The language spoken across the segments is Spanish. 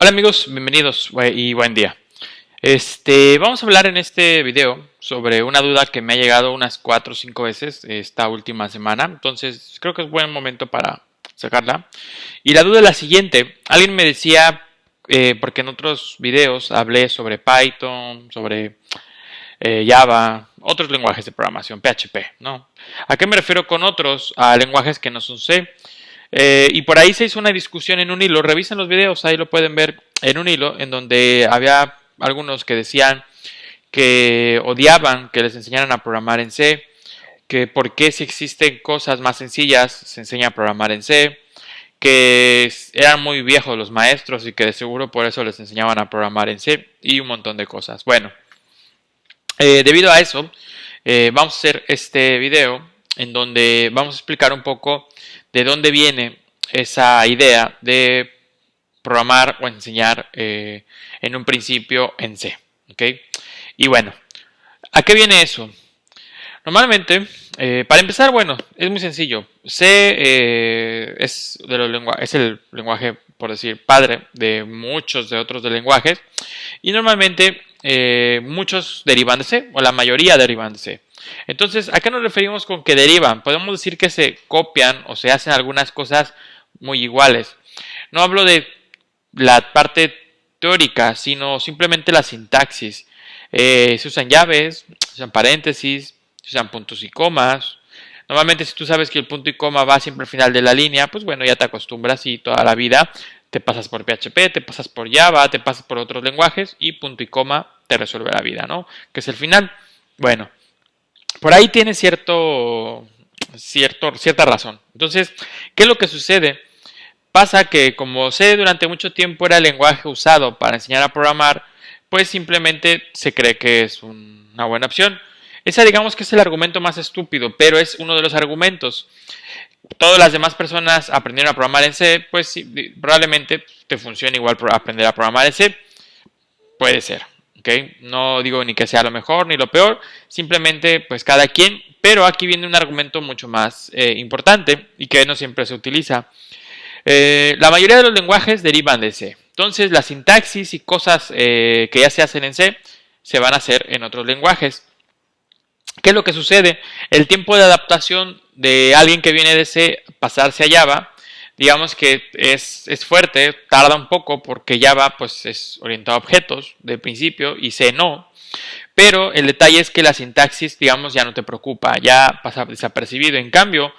Hola amigos, bienvenidos y buen día. Vamos a hablar en este video sobre una duda que me ha llegado unas 4 o 5 veces esta última semana. Entonces creo que es buen momento para sacarla. Y la duda es la siguiente. Alguien me decía, porque en otros videos hablé sobre Python, sobre Java, otros lenguajes de programación, PHP, ¿no? ¿A qué me refiero con otros? A lenguajes que no son C. Y por ahí se hizo una discusión en un hilo. Revisen los videos, ahí lo pueden ver en un hilo, en donde había algunos que decían que odiaban que les enseñaran a programar en C, que por qué si existen cosas más sencillas se enseña a programar en C, que eran muy viejos los maestros y que de seguro por eso les enseñaban a programar en C y un montón de cosas. Bueno, debido a eso, vamos a hacer este video en donde vamos a explicar un poco de dónde viene esa idea de programar o enseñar en un principio en C. ¿Okay? Y bueno, ¿a qué viene eso? Normalmente, para empezar, bueno, es muy sencillo. C es el lenguaje, por decir, padre de muchos de otros de lenguajes. Y normalmente muchos derivan de C, o la mayoría derivan de C. Entonces, ¿a qué nos referimos con que derivan? Podemos decir que se copian o se hacen algunas cosas muy iguales. No hablo de la parte teórica, sino simplemente la sintaxis. Se usan llaves, se usan paréntesis, se usan puntos y comas. Normalmente si tú sabes que el punto y coma va siempre al final de la línea, pues bueno, ya te acostumbras y toda la vida te pasas por PHP, te pasas por Java, te pasas por otros lenguajes y punto y coma te resuelve la vida, ¿no? Que es el final. Bueno, por ahí tiene cierta razón. Entonces, ¿qué es lo que sucede? Pasa que como C durante mucho tiempo era el lenguaje usado para enseñar a programar, pues simplemente se cree que es una buena opción. Ese digamos que es el argumento más estúpido, pero es uno de los argumentos. Todas las demás personas aprendieron a programar en C, pues sí, probablemente te funcione igual aprender a programar en C. Puede ser, ¿ok? No digo ni que sea lo mejor ni lo peor, simplemente pues cada quien, pero aquí viene un argumento mucho más importante y que no siempre se utiliza. La mayoría de los lenguajes derivan de C. Entonces, la sintaxis y cosas que ya se hacen en C se van a hacer en otros lenguajes. ¿Qué es lo que sucede? El tiempo de adaptación de alguien que viene de C pasarse a Java, digamos que es fuerte, tarda un poco porque Java pues, es orientado a objetos de principio y C no. Pero el detalle es que la sintaxis, digamos, ya no te preocupa, ya pasa desapercibido. En cambio,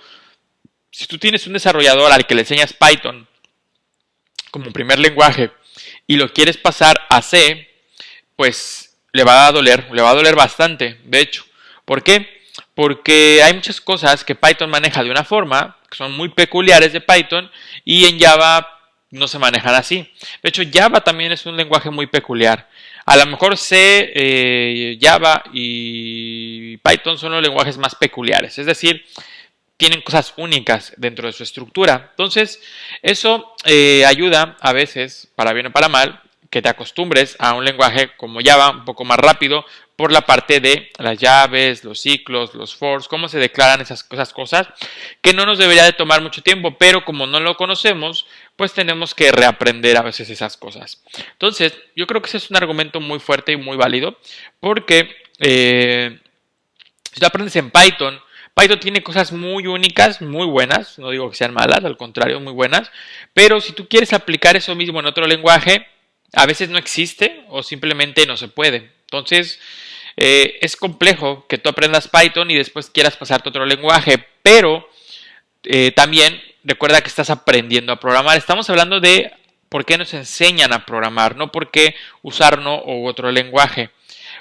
si tú tienes un desarrollador al que le enseñas Python como primer lenguaje y lo quieres pasar a C, pues le va a doler bastante, de hecho. ¿Por qué? Porque hay muchas cosas que Python maneja de una forma, que son muy peculiares de Python, y en Java no se manejan así. De hecho, Java también es un lenguaje muy peculiar. A lo mejor C, Java y Python son los lenguajes más peculiares. Es decir, tienen cosas únicas dentro de su estructura. Entonces, eso ayuda a veces, para bien o para mal, que te acostumbres a un lenguaje como Java, un poco más rápido, por la parte de las llaves, los ciclos, los fors, cómo se declaran esas cosas, que no nos debería de tomar mucho tiempo, pero como no lo conocemos, pues tenemos que reaprender a veces esas cosas. Entonces, yo creo que ese es un argumento muy fuerte y muy válido, porque si tú aprendes en Python, Python tiene cosas muy únicas, muy buenas, no digo que sean malas, al contrario, muy buenas, pero si tú quieres aplicar eso mismo en otro lenguaje, a veces no existe o simplemente no se puede. Entonces, es complejo que tú aprendas Python y después quieras pasarte a otro lenguaje, pero también recuerda que estás aprendiendo a programar. Estamos hablando de por qué nos enseñan a programar, no por qué usar uno u otro lenguaje.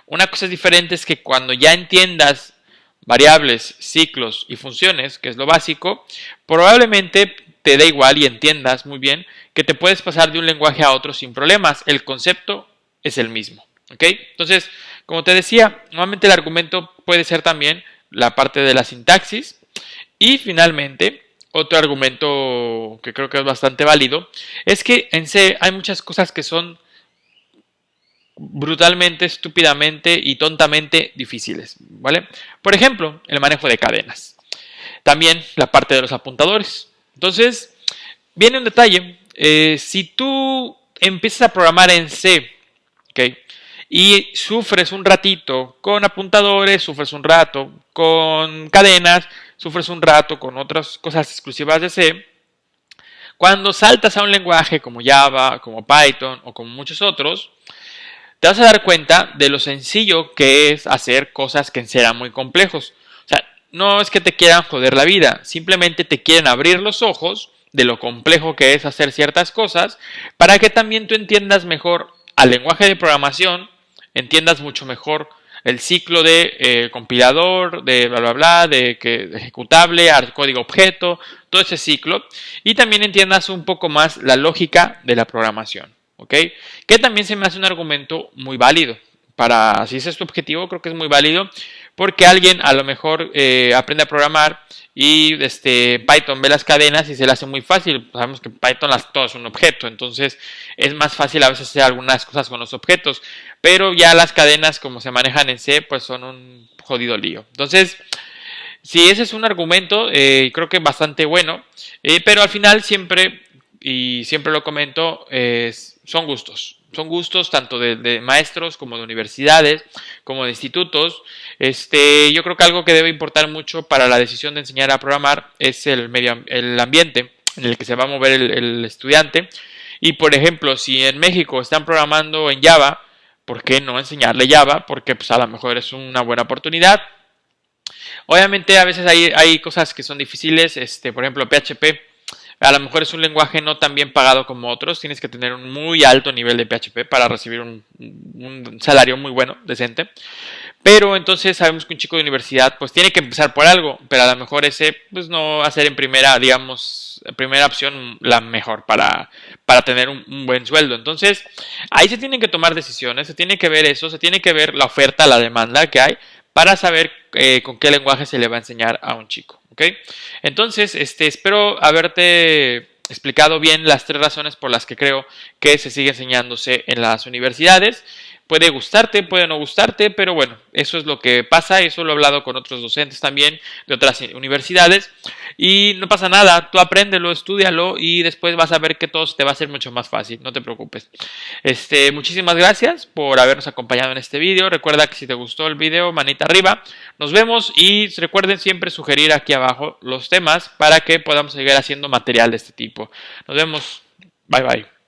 Una cosa diferente es que cuando ya entiendas variables, ciclos y funciones, que es lo básico, probablemente te da igual y entiendas muy bien que te puedes pasar de un lenguaje a otro sin problemas. El concepto es el mismo. ¿Ok? Entonces, como te decía, normalmente el argumento puede ser también la parte de la sintaxis. Y finalmente, otro argumento que creo que es bastante válido, es que en C hay muchas cosas que son brutalmente, estúpidamente y tontamente difíciles, ¿vale? Por ejemplo, el manejo de cadenas. También la parte de los apuntadores. Entonces, viene un detalle. Si tú empiezas a programar en C, ¿ok? Y sufres un ratito con apuntadores, sufres un rato con cadenas, sufres un rato con otras cosas exclusivas de C. Cuando saltas a un lenguaje como Java, como Python o como muchos otros, te vas a dar cuenta de lo sencillo que es hacer cosas que en C eran muy complejos. O sea, no es que te quieran joder la vida, simplemente te quieren abrir los ojos de lo complejo que es hacer ciertas cosas para que también tú entiendas mejor al lenguaje de programación, entiendas mucho mejor el ciclo de compilador, de bla bla bla, de ejecutable, código objeto, todo ese ciclo, y también entiendas un poco más la lógica de la programación, ¿ok? Que también se me hace un argumento muy válido. Para, si ese es tu objetivo, creo que es muy válido, porque alguien a lo mejor aprende a programar y Python ve las cadenas y se le hace muy fácil. Sabemos que Python todo es un objeto, entonces es más fácil a veces hacer algunas cosas con los objetos, pero ya las cadenas como se manejan en C pues son un jodido lío. Entonces, si ese es un argumento, creo que bastante bueno, pero al final siempre, y siempre lo comento, son gustos. Son gustos tanto de maestros como de universidades, como de institutos. Yo creo que algo que debe importar mucho para la decisión de enseñar a programar es el ambiente en el que se va a mover el estudiante. Y por ejemplo, si en México están programando en Java, ¿por qué no enseñarle Java? Porque pues a lo mejor es una buena oportunidad. Obviamente a veces hay cosas que son difíciles, por ejemplo PHP. A lo mejor es un lenguaje no tan bien pagado como otros. Tienes que tener un muy alto nivel de PHP para recibir un salario muy bueno, decente. Pero entonces sabemos que un chico de universidad pues tiene que empezar por algo. Pero a lo mejor ese pues no va a ser en primera, digamos, primera opción la mejor para tener un buen sueldo. Entonces ahí se tienen que tomar decisiones, se tiene que ver eso, se tiene que ver la oferta, la demanda que hay para saber con qué lenguaje se le va a enseñar a un chico. ¿Ok? Entonces, espero haberte explicado bien las 3 razones por las que creo que se sigue enseñándose en las universidades. Puede gustarte, puede no gustarte, pero bueno, eso es lo que pasa. Eso lo he hablado con otros docentes también de otras universidades. Y no pasa nada, tú apréndelo, estúdialo y después vas a ver que todo te va a ser mucho más fácil, no te preocupes. Muchísimas gracias por habernos acompañado en este vídeo. Recuerda que si te gustó el vídeo, manita arriba. Nos vemos y recuerden siempre sugerir aquí abajo los temas para que podamos seguir haciendo material de este tipo. Nos vemos. Bye bye.